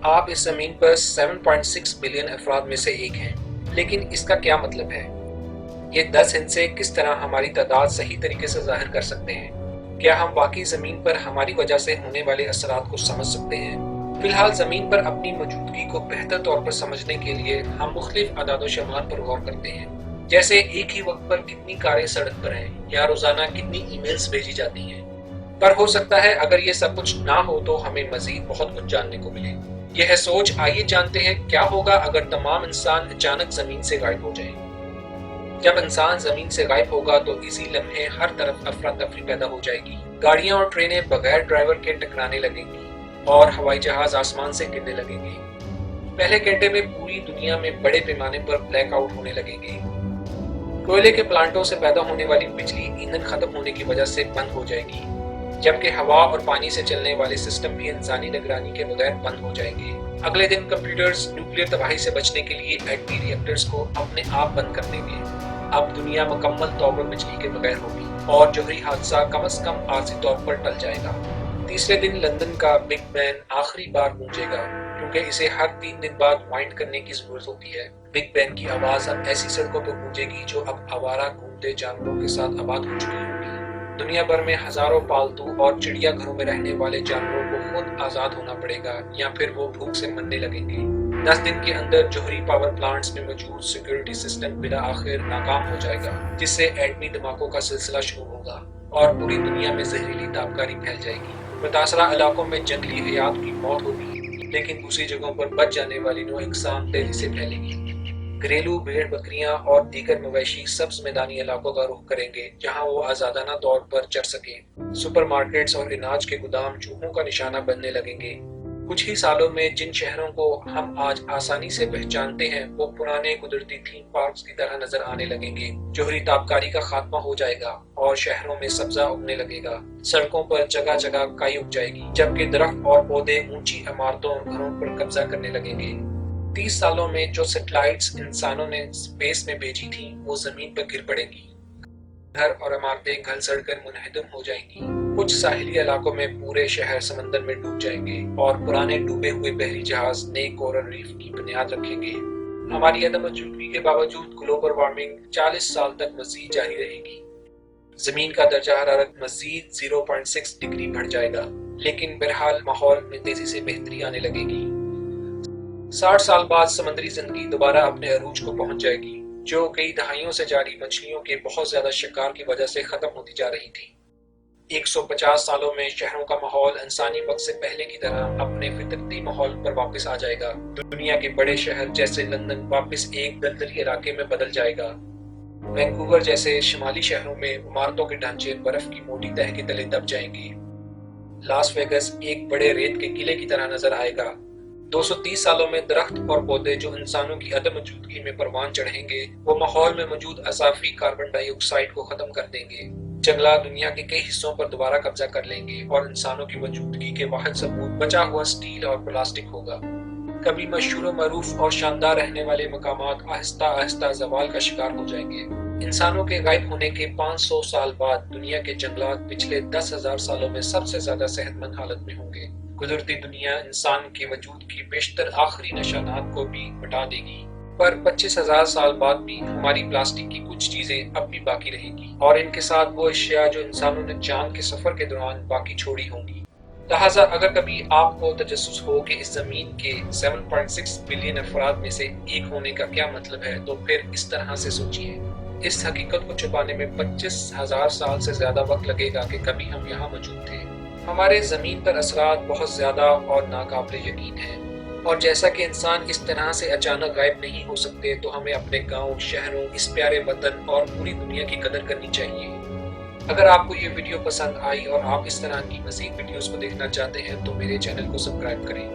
آپ اس زمین پر 7.6 بلین افراد میں سے ایک ہیں، لیکن اس کا کیا مطلب ہے؟ یہ 10 ہندسے کس طرح ہماری تعداد صحیح طریقے سے ظاہر کر سکتے ہیں؟ کیا ہم واقعی زمین پر ہماری وجہ سے ہونے والے اثرات کو سمجھ سکتے ہیں؟ فی الحال زمین پر اپنی موجودگی کو بہتر طور پر سمجھنے کے لیے ہم مختلف اعداد و شمار پر غور کرتے ہیں، جیسے ایک ہی وقت پر کتنی کاریں سڑک پر ہیں یا روزانہ کتنی ای میلز بھیجی جاتی ہیں۔ پر ہو سکتا ہے اگر یہ سب کچھ نہ ہو تو ہمیں مزید بہت کچھ جاننے کو ملے۔ یہ ہے سوچ، آئیے جانتے ہیں کیا ہوگا اگر تمام انسان اچانک زمین سے غائب ہو جائیں۔ جب انسان زمین سے غائب ہوگا تو اسی لمحے ہر طرف افراتفری پیدا ہو جائے گی، گاڑیاں اور ٹرینیں بغیر ڈرائیور کے ٹکرانے لگیں گی اور ہوائی جہاز آسمان سے گرنے لگیں گے۔ پہلے گھنٹے میں پوری دنیا میں بڑے پیمانے پر بلیک آؤٹ ہونے لگیں گے۔ کوئلے کے پلانٹوں سے پیدا ہونے والی بجلی ایندھن ختم ہونے کی وجہ سے بند ہو جائے گی، جبکہ ہوا اور پانی سے چلنے والے سسٹم بھی انسانی نگرانی کے بغیر بند ہو جائیں گے۔ اگلے دن کمپیوٹرز نیوکلیئر تباہی سے بچنے کے لیے ایٹمی ری ایکٹرز کو اپنے آپ بند کر دیں گے۔ اب دنیا مکمل طور پر بجلی کے بغیر ہوگی اور جوہری حادثہ کم از کم عارضی طور پر ٹل جائے گا۔ تیسرے دن لندن کا بگ بین آخری بار گونجے گا، کیونکہ اسے ہر 3 دن بعد وائنڈ کرنے کی ضرورت ہوتی ہے۔ بگ بین کی آواز اب ایسی سڑکوں پر گونجے گی جو اب آوارہ گھومتے جانوروں کے ساتھ آباد ہو چکی ہوگی۔ دنیا بھر میں ہزاروں پالتو اور چڑیا گھروں میں رہنے والے جانوروں کو خود آزاد ہونا پڑے گا یا پھر وہ بھوک سے مرنے لگیں گے۔ 10 دن کے اندر جوہری پاور پلانٹس میں موجود سیکیورٹی سسٹم بالآخر ناکام ہو جائے گا، جس سے ایٹمی دھماکوں کا سلسلہ شروع ہوگا اور پوری دنیا میں زہریلی تابکاری پھیل جائے گی۔ متاثرہ علاقوں میں جنگلی حیات کی موت ہوگی، لیکن دوسری جگہوں پر بچ جانے والی نوع اقسام تیزی سے پھیلے گی۔ گھریلو بھیڑ بکریاں اور دیگر مویشی سبز میدانی علاقوں کا رخ کریں گے جہاں وہ آزادانہ طور پر چر سکیں۔ سپر مارکیٹس اور اناج کے گودام چوہوں کا نشانہ بننے لگیں گے۔ کچھ ہی سالوں میں جن شہروں کو ہم آج آسانی سے پہچانتے ہیں وہ پرانے قدرتی تھیم پارکس کی طرح نظر آنے لگیں گے۔ جوہری تابکاری کا خاتمہ ہو جائے گا اور شہروں میں سبزہ اگنے لگے گا۔ سڑکوں پر جگہ جگہ کائی اگ جائے گی، جبکہ درخت اور پودے اونچی عمارتوں اور گھروں پر قبضہ کرنے لگیں گے۔ 30 سالوں میں جو سیٹلائٹس انسانوں نے اسپیس میں بھیجی تھیں وہ زمین پر گر پڑیں گی۔ گھر اور عمارتیں گھل سڑ کر منہدم ہو جائیں گی۔ کچھ ساحلی علاقوں میں پورے شہر سمندر میں ڈوب جائیں گے اور پرانے ڈوبے ہوئے بحری جہاز نئے کورل ریف کی بنیاد رکھیں گے۔ ہماری عدم موجودگی کے باوجود گلوبل وارمنگ 40 سال تک مزید جاری رہے گی۔ زمین کا درجہ حرارت مزید 0.6 ڈگری بڑھ جائے گا، لیکن بہرحال ماحول میں تیزی سے بہتری آنے لگے گی۔ 60 سال بعد سمندری زندگی دوبارہ اپنے عروج کو پہنچ جائے گی، جو کئی دہائیوں سے جاری مچھلیوں کے بہت زیادہ شکار کی وجہ سے ختم ہوتی جا رہی تھی۔ 150 سالوں میں شہروں کا ماحول انسانی وقت سے پہلے کی طرح اپنے فطرتی ماحول پر واپس آ جائے گا۔ دنیا کے بڑے شہر جیسے لندن واپس ایک دلدلی علاقے میں بدل جائے گا۔ وینکوور جیسے شمالی شہروں میں عمارتوں کے ڈھانچے برف کی موٹی تہہ کے تلے دب جائیں گے۔ لاس ویگس ایک بڑے ریت کے قلعے کی طرح نظر آئے گا۔ 230 سالوں میں درخت اور پودے جو انسانوں کی عدم موجودگی میں پروان چڑھیں گے وہ ماحول میں موجود اضافی کاربن ڈائی آکسائیڈ کو ختم کر دیں گے۔ جنگلات دنیا کے کئی حصوں پر دوبارہ قبضہ کر لیں گے اور انسانوں کی موجودگی کے واحد ثبوت بچا ہوا سٹیل اور پلاسٹک ہوگا۔ کبھی مشہور و معروف اور شاندار رہنے والے مقامات آہستہ آہستہ زوال کا شکار ہو جائیں گے۔ انسانوں کے غائب ہونے کے 500 سال بعد دنیا کے جنگلات پچھلے 10,000 سالوں میں سب سے زیادہ صحت مند حالت میں ہوں گے۔ قدرتی دنیا انسان کے وجود کی بیشتر آخری نشانات کو بھی مٹا دے گی، پر 25,000 سال بعد بھی ہماری پلاسٹک کی کچھ چیزیں اب بھی باقی رہیں گی اور ان کے ساتھ وہ اشیاء جو انسانوں نے چاند کے سفر کے دوران باقی چھوڑی ہوں گی۔ لہٰذا اگر کبھی آپ کو تجسس ہو کہ اس زمین کے 7.6 بلین افراد میں سے ایک ہونے کا کیا مطلب ہے تو پھر اس طرح سے سوچیے۔ اس حقیقت کو چھپانے میں 25,000 سال سے زیادہ وقت لگے گا کہ کبھی ہم یہاں موجود تھے۔ ہمارے زمین پر اثرات بہت زیادہ اور ناقابل یقین ہیں، اور جیسا کہ انسان اس طرح سے اچانک غائب نہیں ہو سکتے تو ہمیں اپنے گاؤں، شہروں، اس پیارے وطن اور پوری دنیا کی قدر کرنی چاہیے۔ اگر آپ کو یہ ویڈیو پسند آئی اور آپ اس طرح کی مزید ویڈیوز کو دیکھنا چاہتے ہیں تو میرے چینل کو سبسکرائب کریں۔